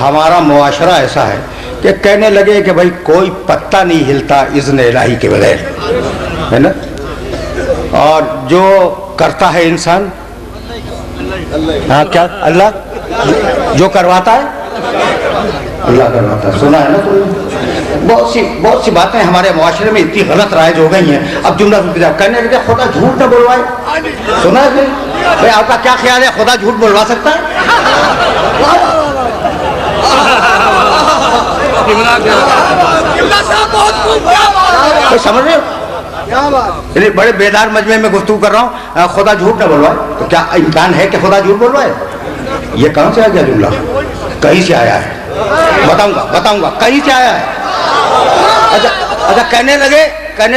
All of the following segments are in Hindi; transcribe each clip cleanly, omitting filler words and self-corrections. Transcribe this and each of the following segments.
हमारा मुआशरा ऐसा है कि कहने लगे कि भाई कोई पत्ता नहीं हिलता इज़्न इलाही के बगैर, है ना। और जो करता है इंसान, हाँ क्या, अल्लाह जो करवाता है अल्लाह करवाता है। सुना है ना तुमने? बहुत सी बातें हमारे मुआशरे में इतनी गलत राइज हो गई हैं। अब जुमला कहने लगे खुदा झूठ न बोलवाए। सुना है फिर? भाई आपका क्या ख्याल है, खुदा झूठ बोलवा सकता है? तो समझ रहे हो, बड़े बेदार मजमे में गुफ्तगू कर रहा हूँ, खुदा झूठ न बोलवाए। तो क्या इम्कान है कि खुदा झूठ बोलवाए? ये कहाँ से आ गया जुमला? कहीं से आया है, बताऊंगा कहीं से आया है। अच्छा, कहने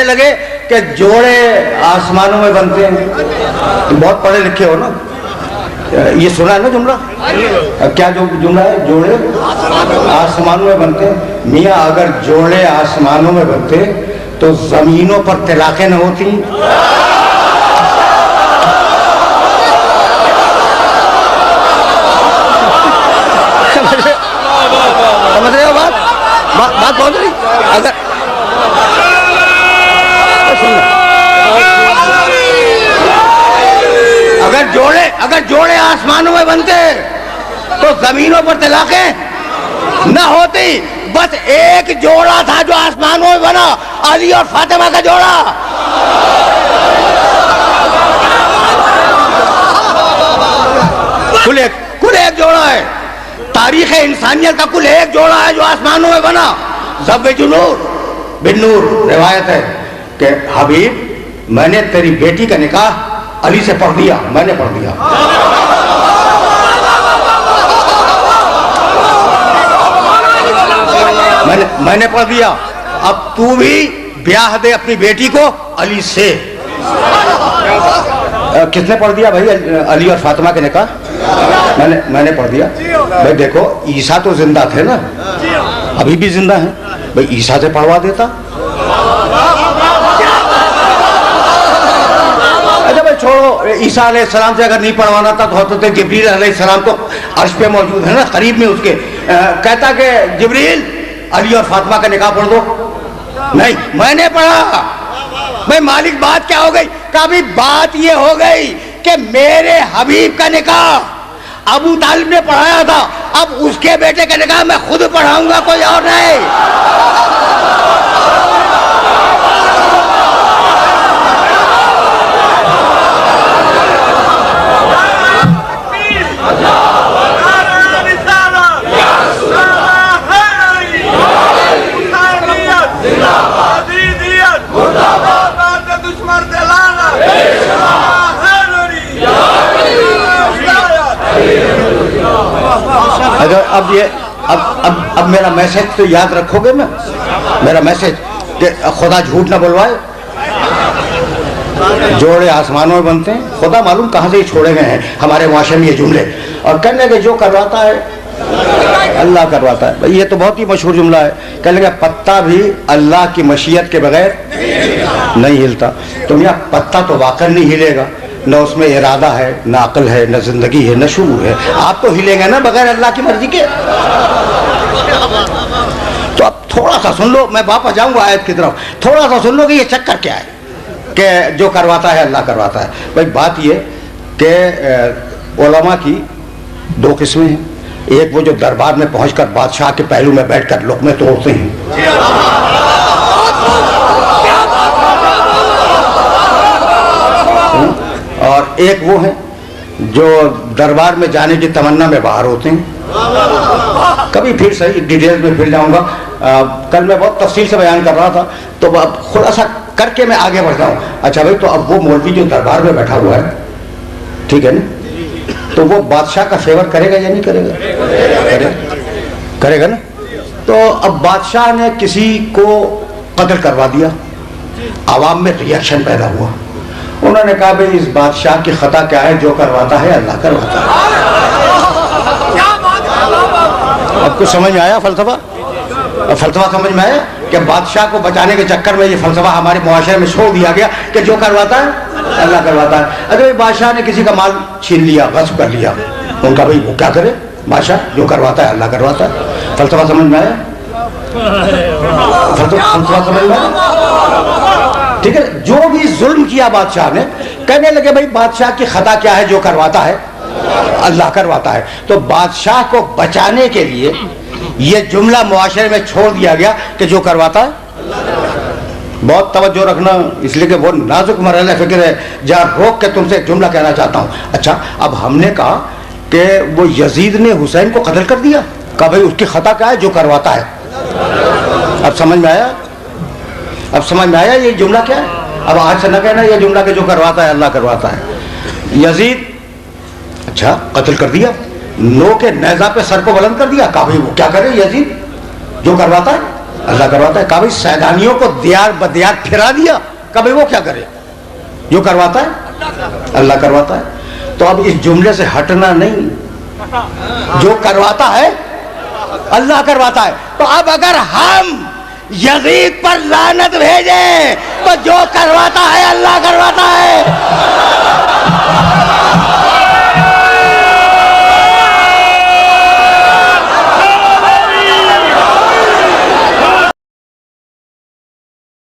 लगे कि जोड़े आसमानों में बनते हैं। तुम बहुत पढ़े लिखे हो ना, ये सुना है ना जुमला? क्या जो जुमला है, जोड़े आसमानों में बनते हैं। मियाँ अगर जोड़े आसमानों में बनते तो जमीनों पर तलाक़ें न होती। समझ रहे हो बात पहुंच रही? अगर जोड़े आसमानों में बनते तो जमीनों पर तलाक़ें न होती। बस एक जोड़ा था जो आसमानों में बना, अली और फातिमा का जोड़ा। कुल एक जोड़ा है। तारीख़ इंसानियत का कुल एक जोड़ा है जो आसमानों में बना। ज़व्वजुनूर बिन नूर रिवायत है कि हबीब मैंने तेरी बेटी का निकाह अली से पढ़ दिया, मैंने पढ़ दिया। मैंने पढ़ दिया। अब तू भी ब्याह दे अपनी बेटी को अली से। किसने पढ़ दिया भाई? अली और फातिमा के निकाह मैंने पढ़ दिया। भाई देखो, ईसा तो जिंदा थे ना, अभी भी जिंदा है। भाई ईसा से पढ़वा देता। अच्छा भाई छोड़ो, ईसा अलैहिस्सलाम से अगर नहीं पढ़वाना था तो हज़रत जिब्रील अलैहिस्सलाम तो अर्श पे मौजूद है ना, करीब में उसके। कहता कि जिब्रील अली और फातिमा का निकाह पढ़ दो। नहीं, मैंने पढ़ा। भाई मालिक बात क्या हो गई? कभी बात ये हो गई कि मेरे हबीब का निकाह अबू तालिब ने पढ़ाया था, अब उसके बेटे का निकाह मैं खुद पढ़ाऊंगा, कोई और नहीं। अगर अब मेरा मैसेज तो याद रखोगे ना, मेरा मैसेज कि खुदा झूठ ना बोलवाए। जोड़े आसमानों में बनते हैं, खुदा मालूम कहाँ से छोड़े गए हैं हमारे मुआशरे में ये जुमले। और कहने लगे जो करवाता है अल्लाह करवाता है। भाई ये तो बहुत ही मशहूर जुमला है। कहने लगे पत्ता भी अल्लाह की मशीयत के बगैर नहीं हिलता। तो यहाँ पत्ता तो वाकई नहीं हिलेगा, न उसमें इरादा है, न अक्ल है, न जिंदगी है, न शूर है। आप तो हिलेंगे ना बगैर अल्लाह की मर्जी के। तो अब थोड़ा सा सुन लो, मैं वापस जाऊंगा आयत की तरफ। थोड़ा सा सुन लो कि ये चक्कर क्या है कि जो करवाता है अल्लाह करवाता है। भाई बात ये कि उलमा की दो किस्में हैं। एक वो जो दरबार में पहुंचकर बादशाह के पहलू में बैठकर लुक़मे तोड़ते हैं, और एक वो है जो दरबार में जाने की तमन्ना में बाहर होते हैं। कभी फिर सही डिटेल में फिर जाऊंगा। कल मैं बहुत तफसील से बयान कर रहा था, तो अब खुलासा करके मैं आगे बढ़ जाऊँ। अच्छा भाई, तो अब वो मौलवी जो दरबार में बैठा हुआ है, ठीक है ना, तो वो बादशाह का फेवर करेगा या नहीं करेगा? करेगा ना। तो अब बादशाह ने किसी को कत्ल करवा दिया, आवाम में रिएक्शन पैदा हुआ। उन्होंने कहा भाई इस बादशाह की खता क्या है, जो करवाता है अल्लाह करवाता है। आपको समझ में आया फलसफा? समझ में आया कि बादशाह को बचाने के चक्कर में ये फलसफा हमारे मुआशरे में छोड़ दिया गया कि जो करवाता है अल्लाह करवाता है। अरे बादशाह ने किसी का माल छीन लिया, गस्ब कर लिया, उनका भाई वो क्या करे, बादशाह जो करवाता है अल्लाह करवाता है। फलसफा समझ में आया? फलसफा समझ में आया? ठीक है। जो भी जुल्म किया बादशाह ने, कहने लगे भाई बादशाह की खता क्या है, जो करवाता है अल्लाह करवाता है। तो बादशाह को बचाने के लिए यह जुमला मुआशरे में छोड़ दिया गया कि जो करवाता है। बहुत तवज्जो रखना, इसलिए कि वो नाजुक मरहला फिक्र है। जहाँ रोक के तुमसे एक जुमला कहना चाहता हूँ। अच्छा, अब हमने कहा कि वो यजीद ने हुसैन को कत्ल कर दिया, कहा भाई उसकी खता क्या है, जो करवाता है। अब समझ में आया? अब समझ में आया ये जुमला क्या है? अब आज से न कहना ये जुमला के जो करवाता है अल्लाह करवाता है। यजीद अच्छा कत्ल कर दिया, नो के नेजा पे सर को बुलंद कर दिया, कहा भाई वो क्या करे यजीद, जो करवाता है अल्लाह करवाता है। कहा भाई सैदानियों को दियार बदियार फिरा दिया, कहा भाई वो क्या करे, जो करवाता है अल्लाह करवाता है। तो अब इस जुमले से हटना नहीं, जो करवाता है अल्लाह करवाता है। तो अब अगर हम यजीद पर लानत भेजें तो जो करवाता है अल्लाह करवाता है।